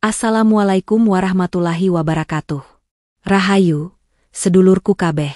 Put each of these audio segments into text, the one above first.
Assalamualaikum warahmatullahi wabarakatuh. Rahayu, sedulurku kabeh.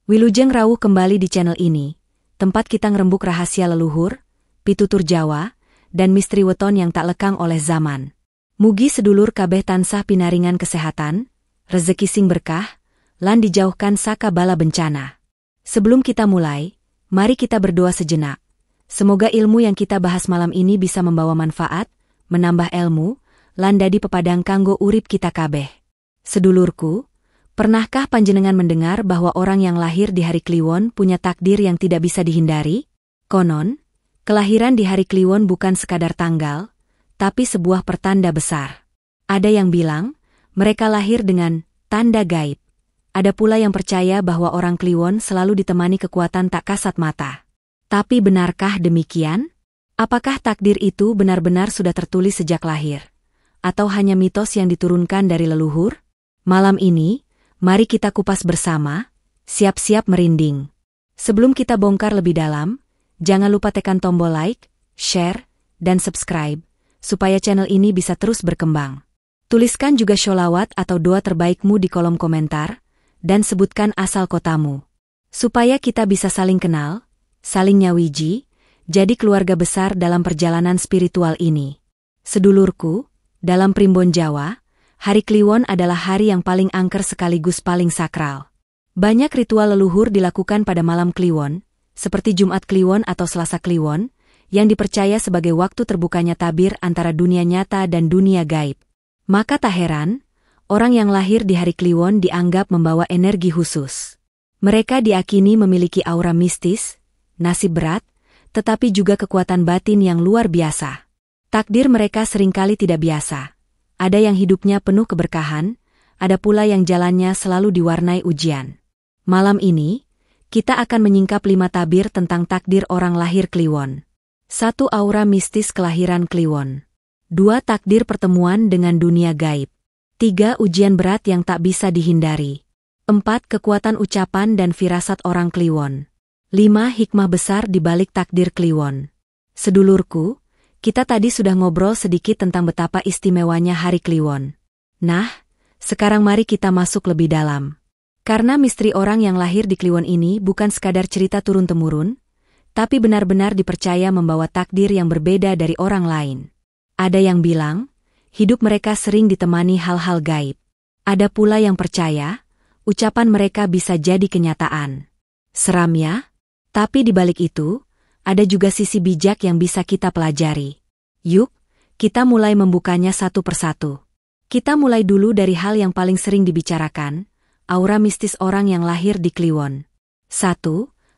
Wilujeng rawuh kembali di channel ini, tempat kita ngerembuk rahasia leluhur, pitutur Jawa, dan misteri weton yang tak lekang oleh zaman. Mugi sedulur kabeh tansah pinaringan kesehatan, rezeki sing berkah, lan dijauhkan saka bala bencana. Sebelum kita mulai, mari kita berdoa sejenak. Semoga ilmu yang kita bahas malam ini bisa membawa manfaat, menambah ilmu, lan dadi pepadang kanggo urip kita kabeh. Sedulurku, pernahkah panjenengan mendengar bahwa orang yang lahir di hari Kliwon punya takdir yang tidak bisa dihindari? Konon, kelahiran di hari Kliwon bukan sekadar tanggal, tapi sebuah pertanda besar. Ada yang bilang, mereka lahir dengan tanda gaib. Ada pula yang percaya bahwa orang Kliwon selalu ditemani kekuatan tak kasat mata. Tapi benarkah demikian? Apakah takdir itu benar-benar sudah tertulis sejak lahir? Atau hanya mitos yang diturunkan dari leluhur? Malam ini, mari kita kupas bersama, siap-siap merinding. Sebelum kita bongkar lebih dalam, jangan lupa tekan tombol like, share, dan subscribe, supaya channel ini bisa terus berkembang. Tuliskan juga sholawat atau doa terbaikmu di kolom komentar, dan sebutkan asal kotamu. Supaya kita bisa saling kenal, saling nyawiji, jadi keluarga besar dalam perjalanan spiritual ini. Sedulurku, dalam primbon Jawa, hari Kliwon adalah hari yang paling angker sekaligus paling sakral. Banyak ritual leluhur dilakukan pada malam Kliwon, seperti Jumat Kliwon atau Selasa Kliwon, yang dipercaya sebagai waktu terbukanya tabir antara dunia nyata dan dunia gaib. Maka tak heran, orang yang lahir di hari Kliwon dianggap membawa energi khusus. Mereka diakini memiliki aura mistis, nasib berat, tetapi juga kekuatan batin yang luar biasa. Takdir mereka seringkali tidak biasa. Ada yang hidupnya penuh keberkahan, ada pula yang jalannya selalu diwarnai ujian. Malam ini, kita akan menyingkap 5 tabir tentang takdir orang lahir Kliwon. 1. Aura mistis kelahiran Kliwon. 2. Takdir pertemuan dengan dunia gaib. 3. Ujian berat yang tak bisa dihindari. 4. Kekuatan ucapan dan firasat orang Kliwon. 5. Hikmah besar di balik takdir Kliwon. Sedulurku, kita tadi sudah ngobrol sedikit tentang betapa istimewanya hari Kliwon. Nah, sekarang mari kita masuk lebih dalam. Karena misteri orang yang lahir di Kliwon ini bukan sekadar cerita turun-temurun, tapi benar-benar dipercaya membawa takdir yang berbeda dari orang lain. Ada yang bilang, hidup mereka sering ditemani hal-hal gaib. Ada pula yang percaya, ucapan mereka bisa jadi kenyataan. Seram ya? Tapi di balik itu, ada juga sisi bijak yang bisa kita pelajari. Yuk, kita mulai membukanya satu persatu. Kita mulai dulu dari hal yang paling sering dibicarakan, aura mistis orang yang lahir di Kliwon. 1.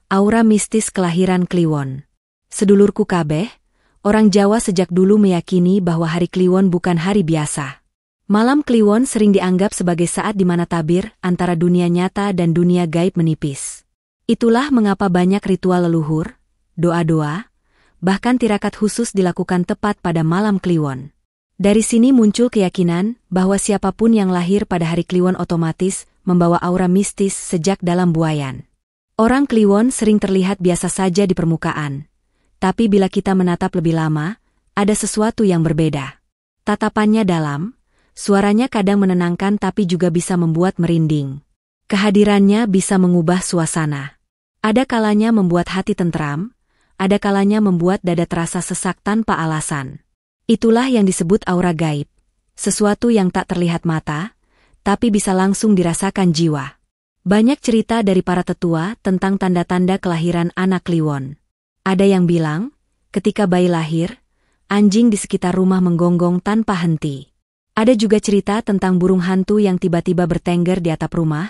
Aura mistis kelahiran Kliwon. Sedulurku kabeh, orang Jawa sejak dulu meyakini bahwa hari Kliwon bukan hari biasa. Malam Kliwon sering dianggap sebagai saat di mana tabir antara dunia nyata dan dunia gaib menipis. Itulah mengapa banyak ritual leluhur, doa-doa, bahkan tirakat khusus dilakukan tepat pada malam Kliwon. Dari sini muncul keyakinan bahwa siapapun yang lahir pada hari Kliwon otomatis membawa aura mistis sejak dalam buayan. Orang Kliwon sering terlihat biasa saja di permukaan, tapi bila kita menatap lebih lama, ada sesuatu yang berbeda. Tatapannya dalam, suaranya kadang menenangkan tapi juga bisa membuat merinding. Kehadirannya bisa mengubah suasana. Ada kalanya membuat hati tentram, ada kalanya membuat dada terasa sesak tanpa alasan. Itulah yang disebut aura gaib, sesuatu yang tak terlihat mata, tapi bisa langsung dirasakan jiwa. Banyak cerita dari para tetua tentang tanda-tanda kelahiran anak Kliwon. Ada yang bilang, ketika bayi lahir, anjing di sekitar rumah menggonggong tanpa henti. Ada juga cerita tentang burung hantu yang tiba-tiba bertengger di atap rumah,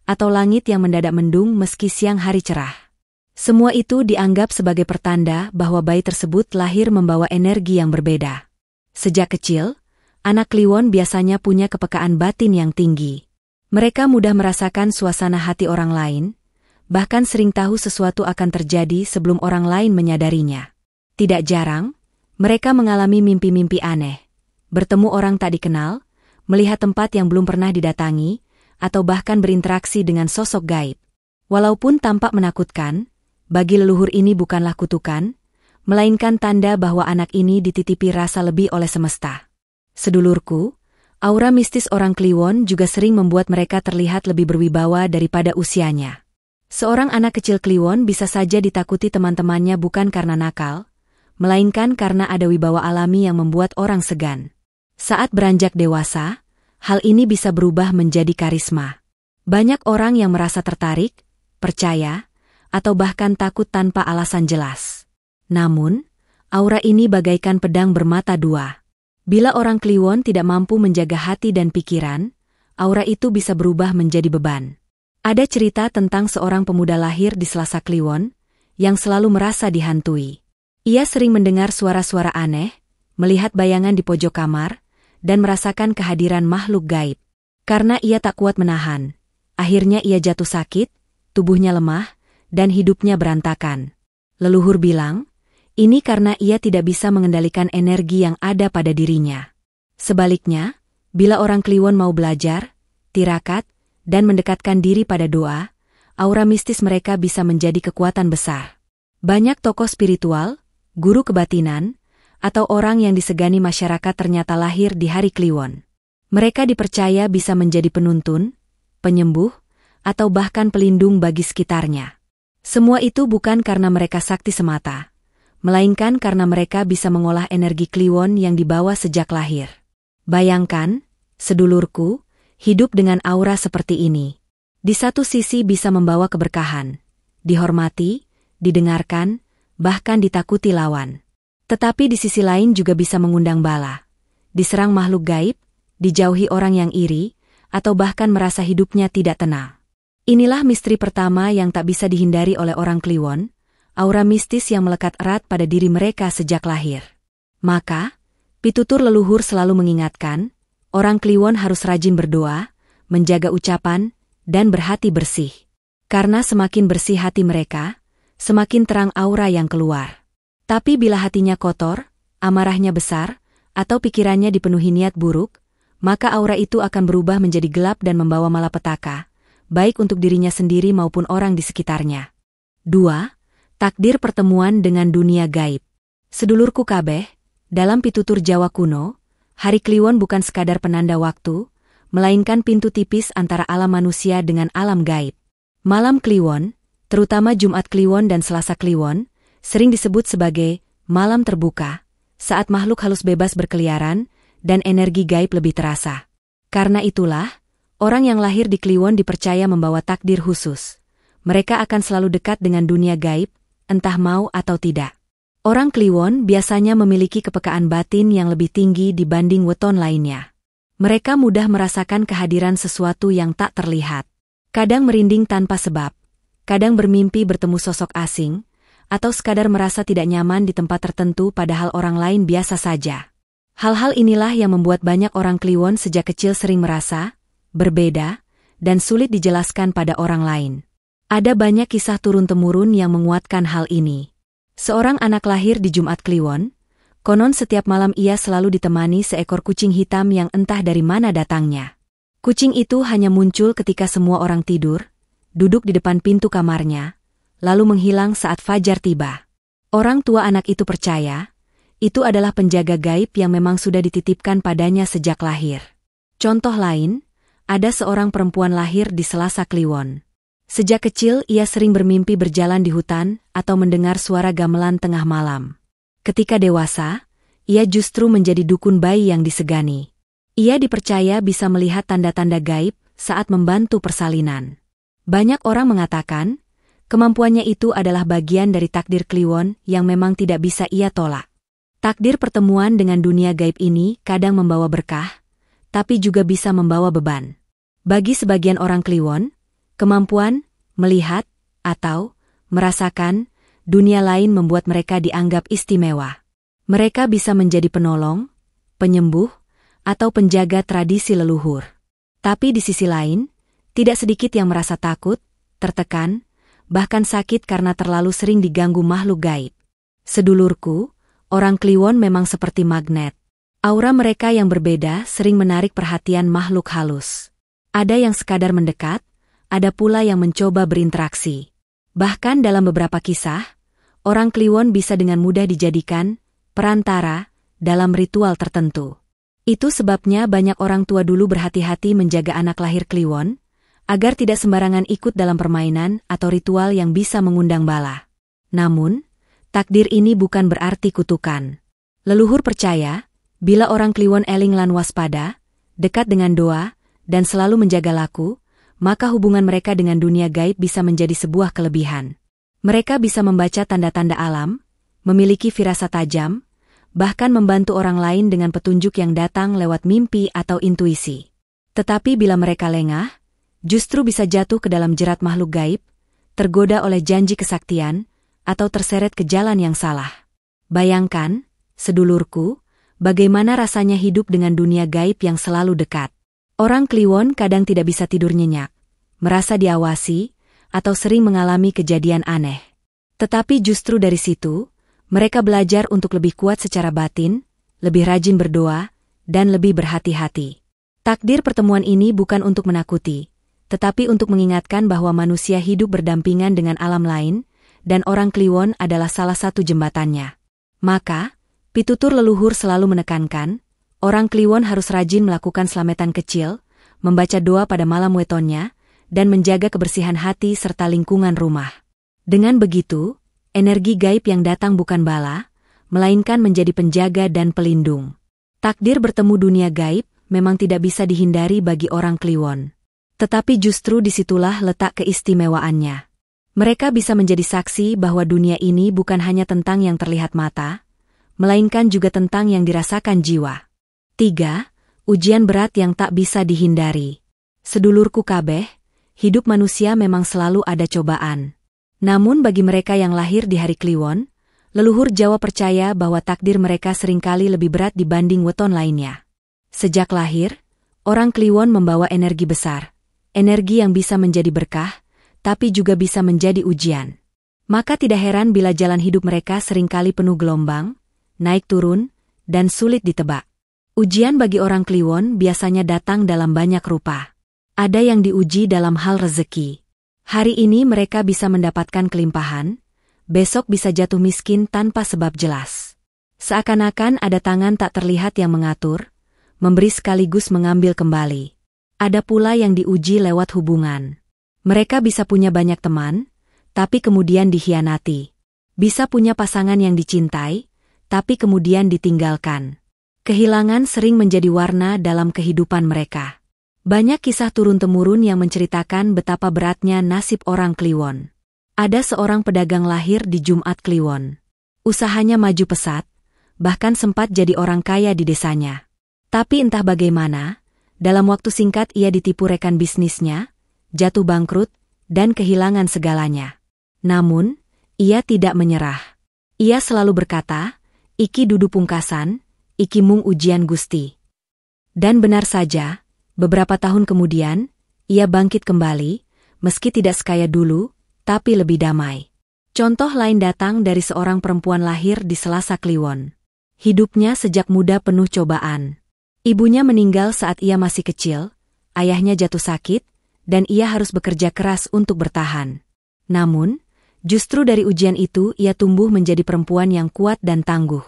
atau langit yang mendadak mendung meski siang hari cerah. Semua itu dianggap sebagai pertanda bahwa bayi tersebut lahir membawa energi yang berbeda. Sejak kecil, anak Kliwon biasanya punya kepekaan batin yang tinggi. Mereka mudah merasakan suasana hati orang lain, bahkan sering tahu sesuatu akan terjadi sebelum orang lain menyadarinya. Tidak jarang, mereka mengalami mimpi-mimpi aneh, bertemu orang tak dikenal, melihat tempat yang belum pernah didatangi, atau bahkan berinteraksi dengan sosok gaib. Walaupun tampak menakutkan, bagi leluhur ini bukanlah kutukan, melainkan tanda bahwa anak ini dititipi rasa lebih oleh semesta. Sedulurku, Aura mistis orang Kliwon juga sering membuat mereka terlihat lebih berwibawa daripada usianya. Seorang anak kecil Kliwon bisa saja ditakuti teman-temannya bukan karena nakal, melainkan karena ada wibawa alami yang membuat orang segan. Saat beranjak dewasa, hal ini bisa berubah menjadi karisma. Banyak orang yang merasa tertarik, percaya, atau bahkan takut tanpa alasan jelas. Namun, aura ini bagaikan pedang bermata dua. Bila orang Kliwon tidak mampu menjaga hati dan pikiran, aura itu bisa berubah menjadi beban. Ada cerita tentang seorang pemuda lahir di Selasa Kliwon, yang selalu merasa dihantui. Ia sering mendengar suara-suara aneh, melihat bayangan di pojok kamar, dan merasakan kehadiran makhluk gaib. Karena ia tak kuat menahan, akhirnya ia jatuh sakit, tubuhnya lemah, dan hidupnya berantakan. Leluhur bilang, ini karena ia tidak bisa mengendalikan energi yang ada pada dirinya. Sebaliknya, bila orang Kliwon mau belajar, tirakat, dan mendekatkan diri pada doa, aura mistis mereka bisa menjadi kekuatan besar. Banyak tokoh spiritual, guru kebatinan, atau orang yang disegani masyarakat ternyata lahir di hari Kliwon. Mereka dipercaya bisa menjadi penuntun, penyembuh, atau bahkan pelindung bagi sekitarnya. Semua itu bukan karena mereka sakti semata, melainkan karena mereka bisa mengolah energi Kliwon yang dibawa sejak lahir. Bayangkan, sedulurku, hidup dengan aura seperti ini. Di satu sisi bisa membawa keberkahan, dihormati, didengarkan, bahkan ditakuti lawan. Tetapi di sisi lain juga bisa mengundang bala, diserang makhluk gaib, dijauhi orang yang iri, atau bahkan merasa hidupnya tidak tenang. Inilah misteri pertama yang tak bisa dihindari oleh orang Kliwon, aura mistis yang melekat erat pada diri mereka sejak lahir. Maka, pitutur leluhur selalu mengingatkan, orang Kliwon harus rajin berdoa, menjaga ucapan, dan berhati bersih. Karena semakin bersih hati mereka, semakin terang aura yang keluar. Tapi bila hatinya kotor, amarahnya besar, atau pikirannya dipenuhi niat buruk, maka aura itu akan berubah menjadi gelap dan membawa malapetaka, baik untuk dirinya sendiri maupun orang di sekitarnya. 2. Takdir pertemuan dengan dunia gaib. Sedulurku kabeh, dalam pitutur Jawa kuno, hari Kliwon bukan sekadar penanda waktu, melainkan pintu tipis antara alam manusia dengan alam gaib. Malam Kliwon, terutama Jumat Kliwon dan Selasa Kliwon, sering disebut sebagai malam terbuka, saat makhluk halus bebas berkeliaran, dan energi gaib lebih terasa. Karena itulah, orang yang lahir di Kliwon dipercaya membawa takdir khusus. Mereka akan selalu dekat dengan dunia gaib, entah mau atau tidak. Orang Kliwon biasanya memiliki kepekaan batin yang lebih tinggi dibanding weton lainnya. Mereka mudah merasakan kehadiran sesuatu yang tak terlihat. Kadang merinding tanpa sebab, kadang bermimpi bertemu sosok asing, atau sekadar merasa tidak nyaman di tempat tertentu padahal orang lain biasa saja. Hal-hal inilah yang membuat banyak orang Kliwon sejak kecil sering merasa berbeda dan sulit dijelaskan pada orang lain. Ada banyak kisah turun-temurun yang menguatkan hal ini. Seorang anak lahir di Jumat Kliwon, konon setiap malam ia selalu ditemani seekor kucing hitam yang entah dari mana datangnya. Kucing itu hanya muncul ketika semua orang tidur, duduk di depan pintu kamarnya, lalu menghilang saat fajar tiba. Orang tua anak itu percaya, itu adalah penjaga gaib yang memang sudah dititipkan padanya sejak lahir. Contoh lain, ada seorang perempuan lahir di Selasa Kliwon. Sejak kecil ia sering bermimpi berjalan di hutan atau mendengar suara gamelan tengah malam. Ketika dewasa, ia justru menjadi dukun bayi yang disegani. Ia dipercaya bisa melihat tanda-tanda gaib saat membantu persalinan. Banyak orang mengatakan, kemampuannya itu adalah bagian dari takdir Kliwon yang memang tidak bisa ia tolak. Takdir pertemuan dengan dunia gaib ini kadang membawa berkah, tapi juga bisa membawa beban. Bagi sebagian orang Kliwon, kemampuan melihat atau merasakan dunia lain membuat mereka dianggap istimewa. Mereka bisa menjadi penolong, penyembuh, atau penjaga tradisi leluhur. Tapi di sisi lain, tidak sedikit yang merasa takut, tertekan, bahkan sakit karena terlalu sering diganggu makhluk gaib. Sedulurku, orang Kliwon memang seperti magnet. Aura mereka yang berbeda sering menarik perhatian makhluk halus. Ada yang sekadar mendekat, ada pula yang mencoba berinteraksi. Bahkan dalam beberapa kisah, orang Kliwon bisa dengan mudah dijadikan perantara dalam ritual tertentu. Itu sebabnya banyak orang tua dulu berhati-hati menjaga anak lahir Kliwon, agar tidak sembarangan ikut dalam permainan atau ritual yang bisa mengundang bala. Namun, takdir ini bukan berarti kutukan. Leluhur percaya, bila orang Kliwon eling lan waspada, dekat dengan doa, dan selalu menjaga laku, maka hubungan mereka dengan dunia gaib bisa menjadi sebuah kelebihan. Mereka bisa membaca tanda-tanda alam, memiliki firasat tajam, bahkan membantu orang lain dengan petunjuk yang datang lewat mimpi atau intuisi. Tetapi bila mereka lengah, justru bisa jatuh ke dalam jerat makhluk gaib, tergoda oleh janji kesaktian, atau terseret ke jalan yang salah. Bayangkan, sedulurku, bagaimana rasanya hidup dengan dunia gaib yang selalu dekat. Orang Kliwon kadang tidak bisa tidur nyenyak, merasa diawasi, atau sering mengalami kejadian aneh. Tetapi justru dari situ, mereka belajar untuk lebih kuat secara batin, lebih rajin berdoa, dan lebih berhati-hati. Takdir pertemuan ini bukan untuk menakuti, tetapi untuk mengingatkan bahwa manusia hidup berdampingan dengan alam lain, dan orang Kliwon adalah salah satu jembatannya. Maka, pitutur leluhur selalu menekankan, orang Kliwon harus rajin melakukan slametan kecil, membaca doa pada malam wetonnya, dan menjaga kebersihan hati serta lingkungan rumah. Dengan begitu, energi gaib yang datang bukan bala, melainkan menjadi penjaga dan pelindung. Takdir bertemu dunia gaib memang tidak bisa dihindari bagi orang Kliwon. Tetapi justru disitulah letak keistimewaannya. Mereka bisa menjadi saksi bahwa dunia ini bukan hanya tentang yang terlihat mata, melainkan juga tentang yang dirasakan jiwa. 3. Ujian berat yang tak bisa dihindari. Sedulurku kabeh, hidup manusia memang selalu ada cobaan. Namun bagi mereka yang lahir di hari Kliwon, leluhur Jawa percaya bahwa takdir mereka seringkali lebih berat dibanding weton lainnya. Sejak lahir, orang Kliwon membawa energi besar, energi yang bisa menjadi berkah, tapi juga bisa menjadi ujian. Maka tidak heran bila jalan hidup mereka seringkali penuh gelombang, naik turun, dan sulit ditebak. Ujian bagi orang Kliwon biasanya datang dalam banyak rupa. Ada yang diuji dalam hal rezeki. Hari ini mereka bisa mendapatkan kelimpahan, besok bisa jatuh miskin tanpa sebab jelas. Seakan-akan ada tangan tak terlihat yang mengatur, memberi sekaligus mengambil kembali. Ada pula yang diuji lewat hubungan. Mereka bisa punya banyak teman, tapi kemudian dikhianati. Bisa punya pasangan yang dicintai, tapi kemudian ditinggalkan. Kehilangan sering menjadi warna dalam kehidupan mereka. Banyak kisah turun-temurun yang menceritakan betapa beratnya nasib orang Kliwon. Ada seorang pedagang lahir di Jumat Kliwon. Usahanya maju pesat, bahkan sempat jadi orang kaya di desanya. Tapi entah bagaimana, dalam waktu singkat ia ditipu rekan bisnisnya, jatuh bangkrut, dan kehilangan segalanya. Namun, ia tidak menyerah. Ia selalu berkata, "Iki dudu pungkasan, iki mung ujian Gusti." Dan benar saja, beberapa tahun kemudian, ia bangkit kembali, meski tidak sekaya dulu, tapi lebih damai. Contoh lain datang dari seorang perempuan lahir di Selasa Kliwon. Hidupnya sejak muda penuh cobaan. Ibunya meninggal saat ia masih kecil, ayahnya jatuh sakit, dan ia harus bekerja keras untuk bertahan. Namun, justru dari ujian itu ia tumbuh menjadi perempuan yang kuat dan tangguh.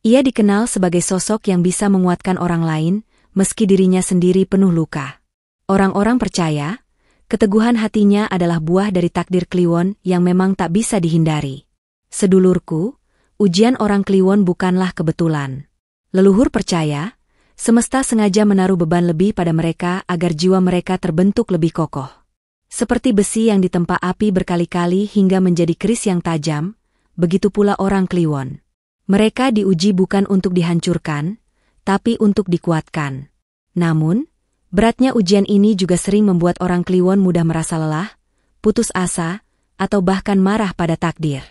Ia dikenal sebagai sosok yang bisa menguatkan orang lain, meski dirinya sendiri penuh luka. Orang-orang percaya, keteguhan hatinya adalah buah dari takdir Kliwon yang memang tak bisa dihindari. Sedulurku, ujian orang Kliwon bukanlah kebetulan. Leluhur percaya, semesta sengaja menaruh beban lebih pada mereka agar jiwa mereka terbentuk lebih kokoh. Seperti besi yang ditempa api berkali-kali hingga menjadi keris yang tajam, begitu pula orang Kliwon. Mereka diuji bukan untuk dihancurkan, tapi untuk dikuatkan. Namun, beratnya ujian ini juga sering membuat orang Kliwon mudah merasa lelah, putus asa, atau bahkan marah pada takdir.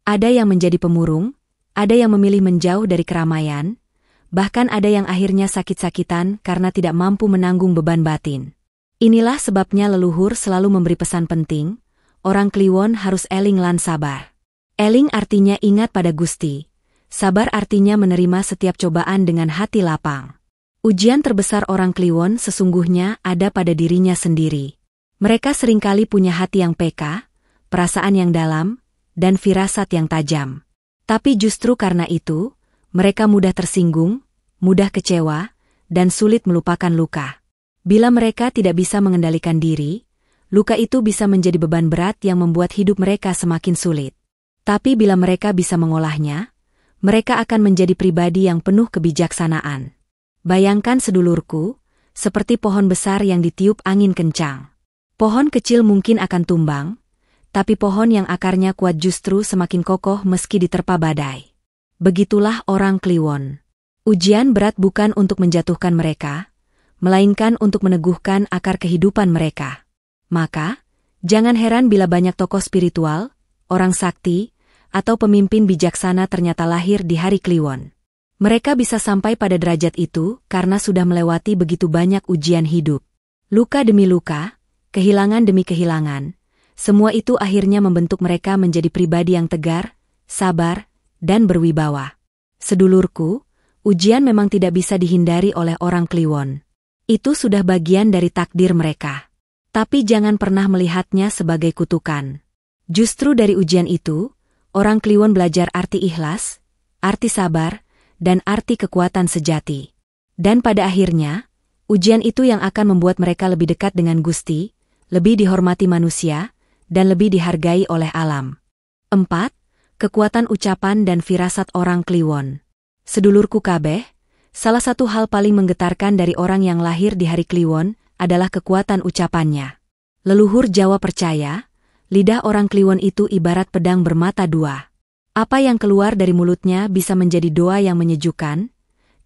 Ada yang menjadi pemurung, ada yang memilih menjauh dari keramaian, bahkan ada yang akhirnya sakit-sakitan karena tidak mampu menanggung beban batin. Inilah sebabnya leluhur selalu memberi pesan penting, orang Kliwon harus eling lan sabar. Eling artinya ingat pada Gusti. Sabar artinya menerima setiap cobaan dengan hati lapang. Ujian terbesar orang Kliwon sesungguhnya ada pada dirinya sendiri. Mereka seringkali punya hati yang peka, perasaan yang dalam, dan firasat yang tajam. Tapi justru karena itu, mereka mudah tersinggung, mudah kecewa, dan sulit melupakan luka. Bila mereka tidak bisa mengendalikan diri, luka itu bisa menjadi beban berat yang membuat hidup mereka semakin sulit. Tapi bila mereka bisa mengolahnya, mereka akan menjadi pribadi yang penuh kebijaksanaan. Bayangkan sedulurku, seperti pohon besar yang ditiup angin kencang. Pohon kecil mungkin akan tumbang, tapi pohon yang akarnya kuat justru semakin kokoh meski diterpa badai. Begitulah orang Kliwon. Ujian berat bukan untuk menjatuhkan mereka, melainkan untuk meneguhkan akar kehidupan mereka. Maka, jangan heran bila banyak tokoh spiritual, orang sakti, atau pemimpin bijaksana ternyata lahir di hari Kliwon. Mereka bisa sampai pada derajat itu karena sudah melewati begitu banyak ujian hidup. Luka demi luka, kehilangan demi kehilangan, semua itu akhirnya membentuk mereka menjadi pribadi yang tegar, sabar, dan berwibawa. Sedulurku, ujian memang tidak bisa dihindari oleh orang Kliwon. Itu sudah bagian dari takdir mereka. Tapi jangan pernah melihatnya sebagai kutukan. Justru dari ujian itu, orang Kliwon belajar arti ikhlas, arti sabar, dan arti kekuatan sejati. Dan pada akhirnya, ujian itu yang akan membuat mereka lebih dekat dengan Gusti, lebih dihormati manusia, dan lebih dihargai oleh alam. 4. Kekuatan ucapan dan firasat orang Kliwon. Sedulurku kabeh, salah satu hal paling menggetarkan dari orang yang lahir di hari Kliwon adalah kekuatan ucapannya. Leluhur Jawa percaya, lidah orang Kliwon itu ibarat pedang bermata dua. Apa yang keluar dari mulutnya bisa menjadi doa yang menyejukkan,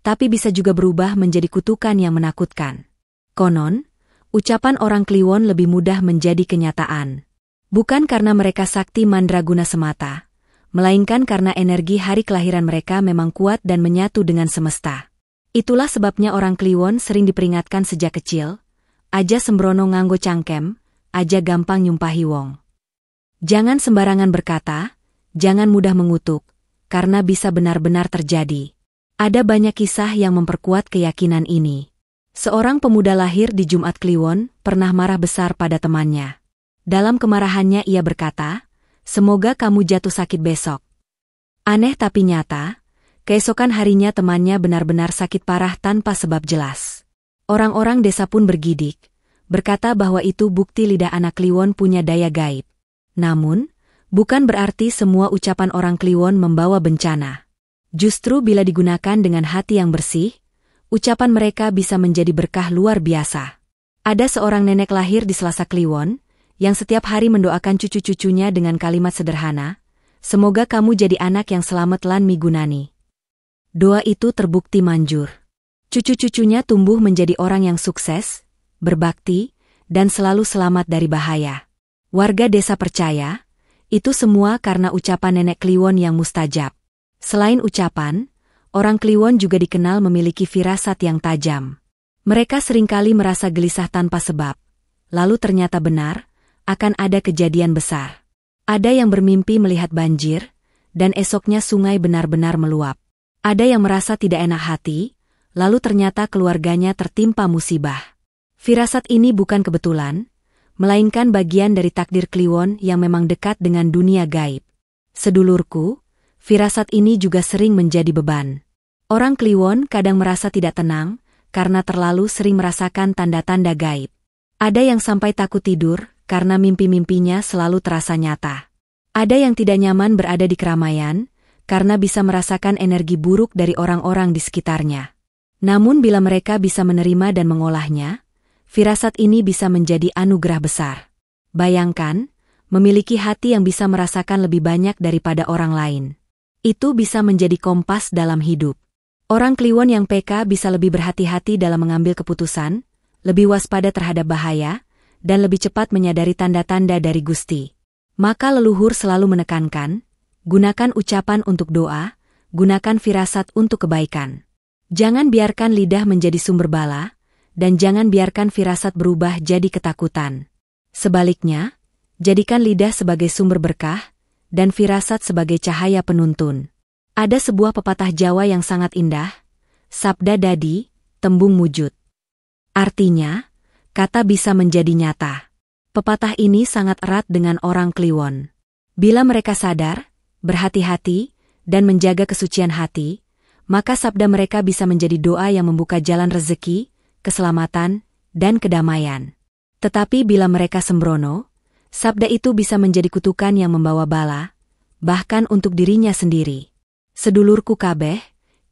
tapi bisa juga berubah menjadi kutukan yang menakutkan. Konon, ucapan orang Kliwon lebih mudah menjadi kenyataan. Bukan karena mereka sakti mandraguna semata, melainkan karena energi hari kelahiran mereka memang kuat dan menyatu dengan semesta. Itulah sebabnya orang Kliwon sering diperingatkan sejak kecil, aja sembrono nganggo cangkem, aja gampang nyumpahi wong. Jangan sembarangan berkata, jangan mudah mengutuk, karena bisa benar-benar terjadi. Ada banyak kisah yang memperkuat keyakinan ini. Seorang pemuda lahir di Jumat Kliwon pernah marah besar pada temannya. Dalam kemarahannya ia berkata, semoga kamu jatuh sakit besok. Aneh tapi nyata, keesokan harinya temannya benar-benar sakit parah tanpa sebab jelas. Orang-orang desa pun bergidik, berkata bahwa itu bukti lidah anak Kliwon punya daya gaib. Namun, bukan berarti semua ucapan orang Kliwon membawa bencana. Justru bila digunakan dengan hati yang bersih, ucapan mereka bisa menjadi berkah luar biasa. Ada seorang nenek lahir di Selasa Kliwon, yang setiap hari mendoakan cucu-cucunya dengan kalimat sederhana, semoga kamu jadi anak yang selamat lan migunani. Doa itu terbukti manjur. Cucu-cucunya tumbuh menjadi orang yang sukses, berbakti, dan selalu selamat dari bahaya. Warga desa percaya, itu semua karena ucapan nenek Kliwon yang mustajab. Selain ucapan, orang Kliwon juga dikenal memiliki firasat yang tajam. Mereka seringkali merasa gelisah tanpa sebab, lalu ternyata benar, akan ada kejadian besar. Ada yang bermimpi melihat banjir, dan esoknya sungai benar-benar meluap. Ada yang merasa tidak enak hati, lalu ternyata keluarganya tertimpa musibah. Firasat ini bukan kebetulan, melainkan bagian dari takdir Kliwon yang memang dekat dengan dunia gaib. Sedulurku, firasat ini juga sering menjadi beban. Orang Kliwon kadang merasa tidak tenang, karena terlalu sering merasakan tanda-tanda gaib. Ada yang sampai takut tidur, karena mimpi-mimpinya selalu terasa nyata. Ada yang tidak nyaman berada di keramaian, karena bisa merasakan energi buruk dari orang-orang di sekitarnya. Namun bila mereka bisa menerima dan mengolahnya, firasat ini bisa menjadi anugerah besar. Bayangkan, memiliki hati yang bisa merasakan lebih banyak daripada orang lain. Itu bisa menjadi kompas dalam hidup. Orang Kliwon yang peka bisa lebih berhati-hati dalam mengambil keputusan, lebih waspada terhadap bahaya, dan lebih cepat menyadari tanda-tanda dari Gusti. Maka leluhur selalu menekankan, gunakan ucapan untuk doa, gunakan firasat untuk kebaikan. Jangan biarkan lidah menjadi sumber bala, dan jangan biarkan firasat berubah jadi ketakutan. Sebaliknya, jadikan lidah sebagai sumber berkah, dan firasat sebagai cahaya penuntun. Ada sebuah pepatah Jawa yang sangat indah, sabda dadi, tembung wujud. Artinya, kata bisa menjadi nyata. Pepatah ini sangat erat dengan orang Kliwon. Bila mereka sadar, berhati-hati, dan menjaga kesucian hati, maka sabda mereka bisa menjadi doa yang membuka jalan rezeki, keselamatan, dan kedamaian. Tetapi bila mereka sembrono, sabda itu bisa menjadi kutukan yang membawa bala, bahkan untuk dirinya sendiri. Sedulurku kabeh,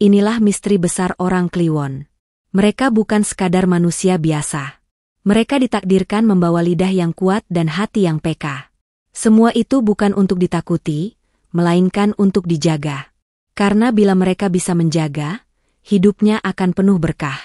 inilah misteri besar orang Kliwon. Mereka bukan sekadar manusia biasa. Mereka ditakdirkan membawa lidah yang kuat dan hati yang peka. Semua itu bukan untuk ditakuti, melainkan untuk dijaga. Karena bila mereka bisa menjaga, hidupnya akan penuh berkah.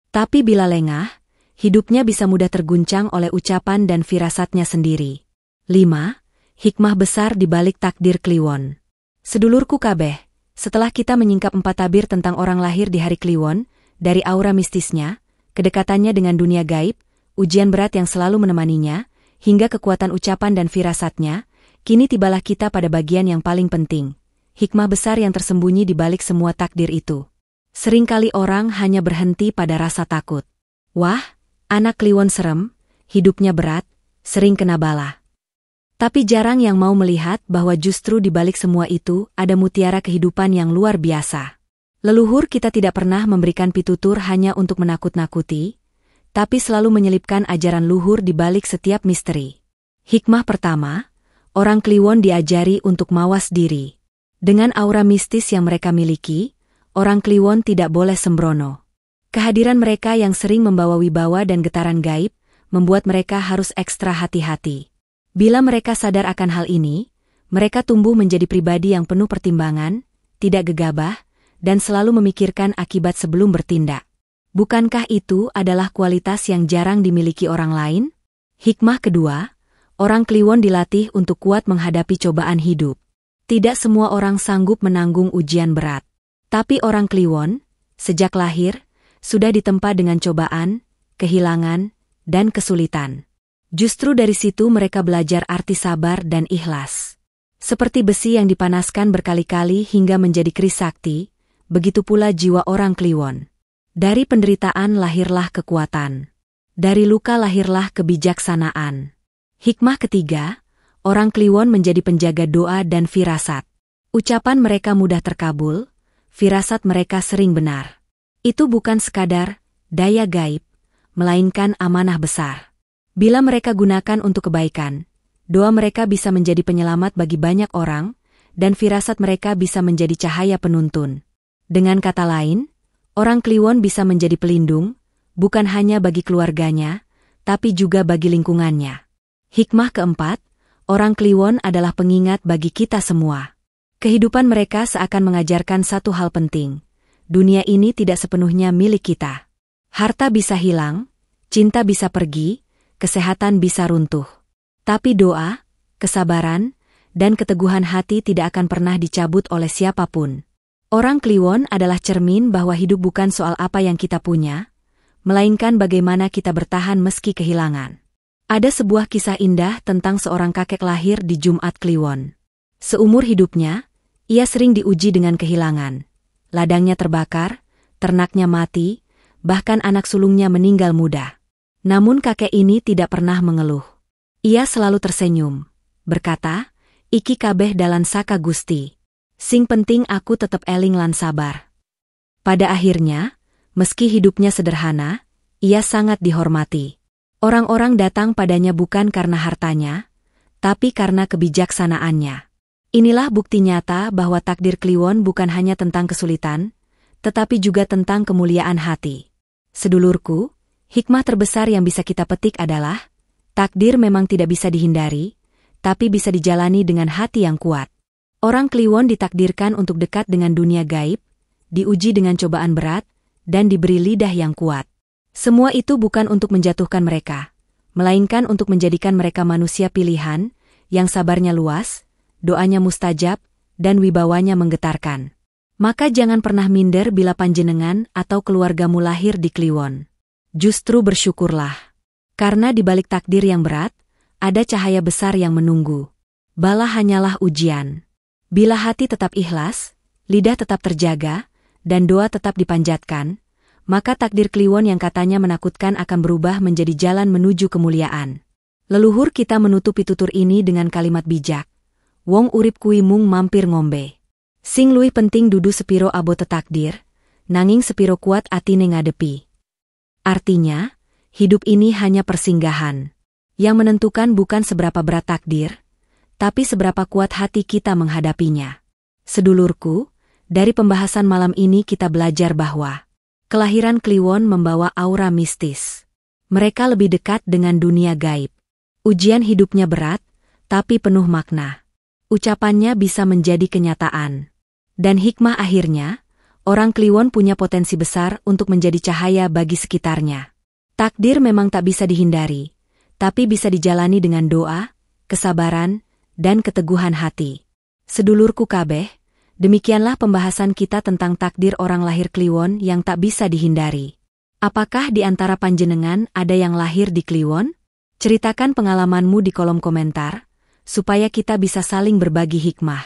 Tapi bila lengah, hidupnya bisa mudah terguncang oleh ucapan dan firasatnya sendiri. 5. Hikmah besar di balik takdir Kliwon. Sedulurku kabeh, setelah kita menyingkap 4 tabir tentang orang lahir di hari Kliwon, dari aura mistisnya, kedekatannya dengan dunia gaib, ujian berat yang selalu menemaninya, hingga kekuatan ucapan dan firasatnya, kini tibalah kita pada bagian yang paling penting. Hikmah besar yang tersembunyi di balik semua takdir itu. Seringkali orang hanya berhenti pada rasa takut. Wah, anak Kliwon serem, hidupnya berat, sering kena bala. Tapi jarang yang mau melihat bahwa justru di balik semua itu ada mutiara kehidupan yang luar biasa. Leluhur kita tidak pernah memberikan pitutur hanya untuk menakut-nakuti, tapi selalu menyelipkan ajaran luhur di balik setiap misteri. Hikmah pertama, orang Kliwon diajari untuk mawas diri. Dengan aura mistis yang mereka miliki, orang Kliwon tidak boleh sembrono. Kehadiran mereka yang sering membawa wibawa dan getaran gaib, membuat mereka harus ekstra hati-hati. Bila mereka sadar akan hal ini, mereka tumbuh menjadi pribadi yang penuh pertimbangan, tidak gegabah, dan selalu memikirkan akibat sebelum bertindak. Bukankah itu adalah kualitas yang jarang dimiliki orang lain? Hikmah kedua, orang Kliwon dilatih untuk kuat menghadapi cobaan hidup. Tidak semua orang sanggup menanggung ujian berat. Tapi orang Kliwon, sejak lahir, sudah ditempa dengan cobaan, kehilangan, dan kesulitan. Justru dari situ mereka belajar arti sabar dan ikhlas. Seperti besi yang dipanaskan berkali-kali hingga menjadi keris sakti, begitu pula jiwa orang Kliwon. Dari penderitaan lahirlah kekuatan. Dari luka lahirlah kebijaksanaan. Hikmah ketiga, orang Kliwon menjadi penjaga doa dan firasat. Ucapan mereka mudah terkabul, firasat mereka sering benar. Itu bukan sekadar daya gaib, melainkan amanah besar. Bila mereka gunakan untuk kebaikan, doa mereka bisa menjadi penyelamat bagi banyak orang, dan firasat mereka bisa menjadi cahaya penuntun. Dengan kata lain, orang Kliwon bisa menjadi pelindung, bukan hanya bagi keluarganya, tapi juga bagi lingkungannya. Hikmah keempat, orang Kliwon adalah pengingat bagi kita semua. Kehidupan mereka seakan mengajarkan satu hal penting. Dunia ini tidak sepenuhnya milik kita. Harta bisa hilang, cinta bisa pergi, kesehatan bisa runtuh. Tapi doa, kesabaran, dan keteguhan hati tidak akan pernah dicabut oleh siapapun. Orang Kliwon adalah cermin bahwa hidup bukan soal apa yang kita punya, melainkan bagaimana kita bertahan meski kehilangan. Ada sebuah kisah indah tentang seorang kakek lahir di Jumat Kliwon. Seumur hidupnya, ia sering diuji dengan kehilangan. Ladangnya terbakar, ternaknya mati, bahkan anak sulungnya meninggal muda. Namun kakek ini tidak pernah mengeluh. Ia selalu tersenyum, berkata, "Iki kabeh dalan saka Gusti. Sing penting aku tetep eling lan sabar." Pada akhirnya, meski hidupnya sederhana, ia sangat dihormati. Orang-orang datang padanya bukan karena hartanya, tapi karena kebijaksanaannya. Inilah bukti nyata bahwa takdir Kliwon bukan hanya tentang kesulitan, tetapi juga tentang kemuliaan hati. Sedulurku, hikmah terbesar yang bisa kita petik adalah, takdir memang tidak bisa dihindari, tapi bisa dijalani dengan hati yang kuat. Orang Kliwon ditakdirkan untuk dekat dengan dunia gaib, diuji dengan cobaan berat, dan diberi lidah yang kuat. Semua itu bukan untuk menjatuhkan mereka, melainkan untuk menjadikan mereka manusia pilihan, yang sabarnya luas, doanya mustajab, dan wibawanya menggetarkan. Maka jangan pernah minder bila panjenengan atau keluargamu lahir di Kliwon. Justru bersyukurlah. Karena di balik takdir yang berat, ada cahaya besar yang menunggu. Bala hanyalah ujian. Bila hati tetap ikhlas, lidah tetap terjaga, dan doa tetap dipanjatkan, maka takdir Kliwon yang katanya menakutkan akan berubah menjadi jalan menuju kemuliaan. Leluhur kita menutupi tutur ini dengan kalimat bijak. Wong urip kui mung mampir ngombe. Sing luwih penting dudu sepiro abote takdir, nanging sepiro kuat atine ngadepi. Artinya, hidup ini hanya persinggahan. Yang menentukan bukan seberapa berat takdir, tapi seberapa kuat hati kita menghadapinya. Sedulurku, dari pembahasan malam ini kita belajar bahwa kelahiran Kliwon membawa aura mistis. Mereka lebih dekat dengan dunia gaib. Ujian hidupnya berat, tapi penuh makna. Ucapannya bisa menjadi kenyataan. Dan hikmah akhirnya, orang Kliwon punya potensi besar untuk menjadi cahaya bagi sekitarnya. Takdir memang tak bisa dihindari, tapi bisa dijalani dengan doa, kesabaran, dan keteguhan hati. Sedulurku kabeh, demikianlah pembahasan kita tentang takdir orang lahir Kliwon yang tak bisa dihindari. Apakah di antara panjenengan ada yang lahir di Kliwon? Ceritakan pengalamanmu di kolom komentar, supaya kita bisa saling berbagi hikmah.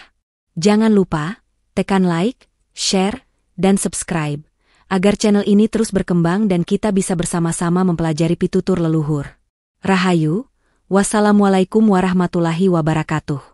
Jangan lupa, tekan like, share, dan subscribe, agar channel ini terus berkembang dan kita bisa bersama-sama mempelajari pitutur leluhur. Rahayu, wassalamualaikum warahmatullahi wabarakatuh.